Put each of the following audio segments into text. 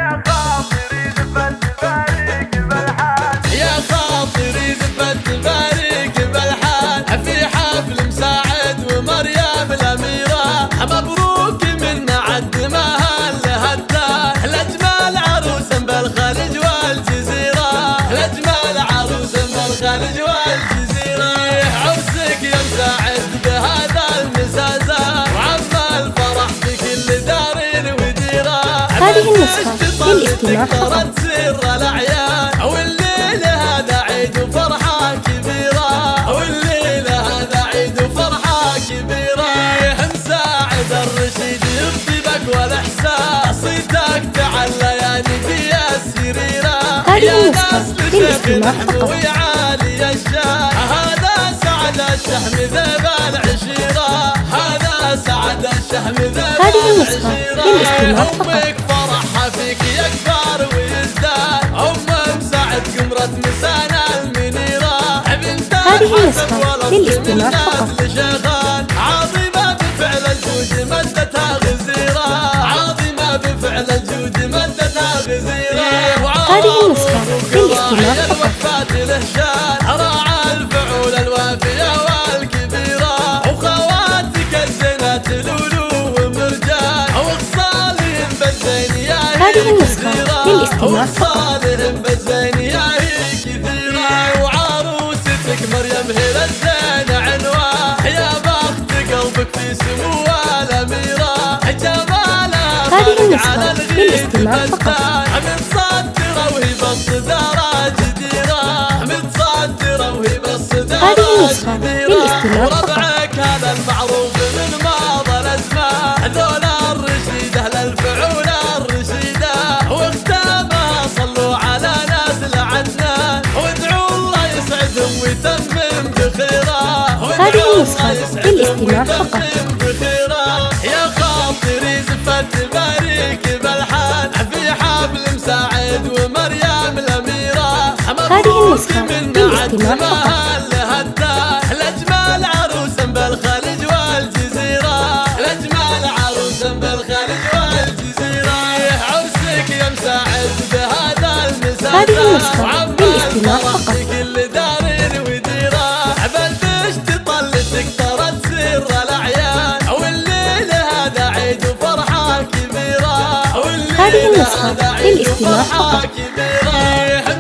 يا خاطري زفت باريك بالحال في حفل مساعد ومريم الأميرة، مبروك من عد ما هالهدان لأجمل عروس بالخليج والجزيرة، لأجمل عروس بالخليج والجزيرة. عرسك يا مساعد بهذا المزازة وعم الفرح في كل دار وديرة. هذه النسخة للاستماع فقط. سر الأعيان والليلة هذا عيد وفرحة كبيرة، والليلة هذا عيد وفرحة كبيرة. مساعد الرشيد يخطبك والإحسان صيتك تعلى يا نبي السريرة. هذه النسخة للاستماع فقط. وعالي الشان هذا سعد الشهم ذيب العشيرة، هذا سعد الشهم ذيب العشيرة. هذه النسخة للاستماع فقط. فرحها فيك يكبر ويزداد، مساعد قمرة مسانا المنيرة، بنت هذه النسخة للاستماع فقط. لشيخان عظيمة بفعل الجود مدتها غزيرة، عظيمة بفعل الجود مدتها غزيرة. هذه النسخة للاستماع فقط. الوفات لهشان راعى الفعول الوافية والكبيرة، وخواتك الزينات لولو ومرجان، وخصالهم بالزين يا هذه النسخة للاستماع فقط. بالزين يا هي كثيرة. وعروستك مريم هي الزين عنوان، يا بخت قلبك في سمو الأميرة، جمالها هذه على النسخة الغيث للاستماع فقط. متصدرة وهي بالصدارة جديرة، متصدرة وهي بالصدارة هذه النسخة جديرة. للاستماع فقط. وربعك هذا المعروف من ماضى الأزمان، ذول الرشيد أهل الفعول الرشيدة، واختامها صلوا على ناس العدنان، وادعوا الله يسعدهم ويتمم بخيرا. هذه النسخة للاستماع فقط. يا خاطري زفت باريك بالحال في حفل مساعد ومريم الأميرة، هذه النسخة للاستماع فقط. لأجمل عروس بالخليج والجزيرة، لأجمل عروس بالخليج والجزيرة. عرسك يا مساعد بهذا المساعد، هذه النسخة للاستماع فقط. كل دار وديرة، بلدش تطلتك ترى سر الأعيان، والليلة هذا عيد وفرحة كبيرة، هذه النسخة للاستماع فقط.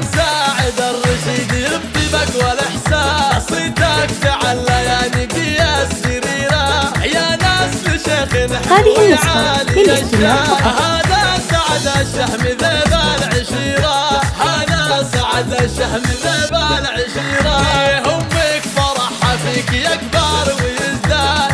مساعد الرشيد يخطبك والإحسان صيتك تعلى يا نقي السريرة، يا ناس لشيخ هذه النسخة للاستماع فقط. هذا سعد الشهم ذيب العشيرة، هذا سعد الشهم ذيب العشيرة. أمك فرحها فيك يكبر ويزداد،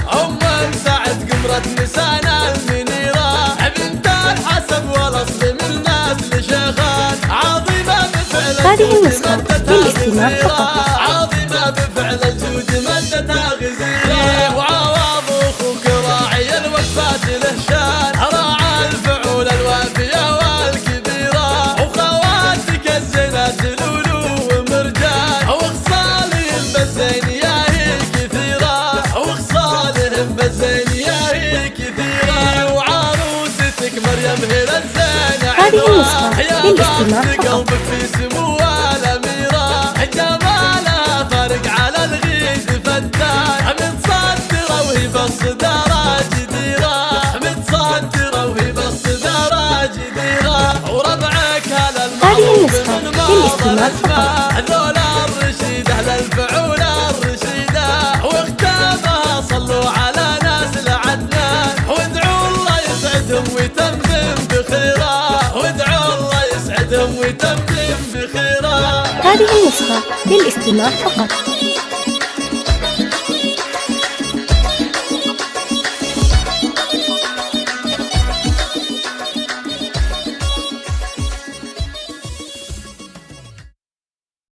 مساعد قمرة مسانا المنيرة، بنت الحسب والأصل من ناس لشيخان، عظيمة بفعل هذه النسخة للاستماع فقط. عظيمة بفعل الجود مدتها غزيرة. وعواض أخوك راعي الوقفات لهشان، راعى الفعول الوافية والكبيرة، وخواتك الزينات لولو ومرجان، وخصالهم بالزين يا هي كثيرة، وخصالهم بالزين يا هي كثيرة. وعروستك مريم هي الزين هذه النسخة للاستماع فقط. قلبك في سمو الأميرة، جمالها فارق على الغيث فتان، متصدرة وهي بالصدارة جديرة، متصدرة وهي بالصدارة جديرة. وربعك هذا المعروف من ماضى الأزمان، ذول الرشيد أهل الفعول الرشيدة، واختامها صلوا على ناس العدنان، وادعوا الله يسعدهم ويتمم بخيرا، وادعوا الله يسعدهم ويتمم بخيرا. هذه النسخة للاستماع فقط.